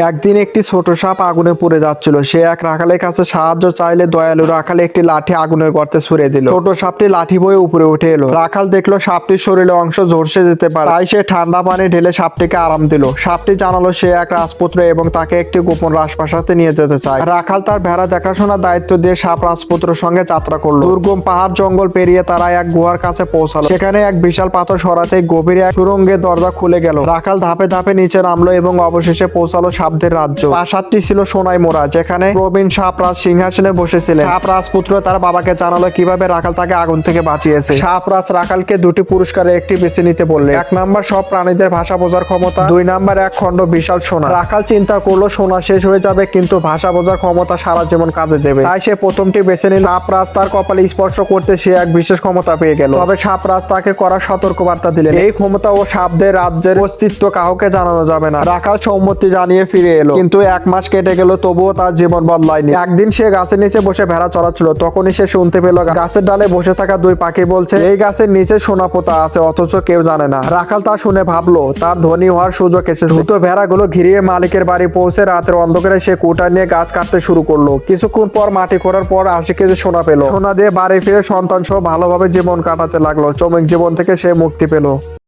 একদিন একটি ছোট সাপ আগুনে পুড়ে যাচ্ছিল। সে এক রাখালের কাছে সাহায্য চাইলে দয়ালু রাখাল একটি লাঠি আগুনের গর্তে ছুঁড়ে দিল। ছোট সাপটি লাঠি বয়ে উপরে উঠে এলো। রাখাল দেখলো সাপটির শরীরে অংশ ঝলসে যেতে পারে, তাই সে ঠান্ডা পানি ঢেলে সাপটিকে আরাম দিল। সাপটি জানালো সে এক রাজপুত্র এবং তাকে একটি গোপন রাজপ্রাসাদে নিয়ে যেতে চায়। রাখাল তার ভেড়া দেখাশোনার দায়িত্ব দিয়ে সাপ রাজপুত্রের সঙ্গে যাত্রা করলো। দুর্গম পাহাড় জঙ্গল পেরিয়ে তারা এক গুহার কাছে পৌঁছালো। সেখানে এক বিশাল পাথর সরাতেই গভীর এক সুড়ঙ্গের দরজা খুলে গেল। রাখাল ধাপে ধাপে নিচে নামলো এবং অবশেষে পৌঁছালো সাপদের রাজ্য। প্রাসাদটি ছিল সোনায় মোড়া, যেখানে প্রবীণ সাপরাজ সিংহাসনে বসেছিলেন। সাপ রাজপুত্র তার বাবাকে জানালো কিভাবে রাখাল তাকে আগুন থেকে বাঁচিয়েছে। সাপরাজ রাখালকে দুটি পুরস্কারের একটি বেছে নিতে বললে। 1 নাম্বার সব প্রাণীদের ভাষা বোঝার ক্ষমতা, 2 নাম্বার এক খণ্ড বিশাল সোনা। রাখাল চিন্তা করলো সোনা শেষ হয়ে যাবে, কিন্তু ভাষা বোঝার ক্ষমতা সারা জীবন কাজে দেবে। তাই সে প্রথমটি বেছে নিল। সাপরাজ তার কপালে স্পর্শ করতে সে এক বিশেষ ক্ষমতা পেয়ে গেল। তবে সাপরাজ তাকে করা সতর্কবার্তা দিলেন, এই ক্ষমতা ও সাপদের রাজ্যের অস্তিত্ব কাউকে জানানো যাবে না। রাখাল সম্মতি জানিয়ে ফিরে এলো, কিন্তু 1 মাস কেটে গেল, তবুও তার জীবন বদলায়নি। একদিন সে গাছের নিচে বসে ভেড়া চড়াচ্ছিল। তখনই সে শুনতে পেল গাছের ডালে বসে থাকা 2 পাখি বলছে, এই গাছের নিচে সোনা পোতা আছে, অথচ কেউ জানে না। রাখাল তা শুনে ভাবলো তার ধনী হওয়ার সুযোগ এসেছে। দ্রুত ভেড়াগুলো ঘিরিয়ে মালিকের বাড়ি পৌঁছে রাতের অন্ধকারে সে কুটা নিয়ে গাছ কাটতে শুরু করলো। কিছুক্ষণ পর মাটি খোঁড়ার পর 80 কেজি সোনা পেল। সোনা দিয়ে বাড়ি ফিরে সন্তান সহ ভালোভাবে জীবন কাটাতে লাগলো। চমক জীবন থেকে সে মুক্তি পেল।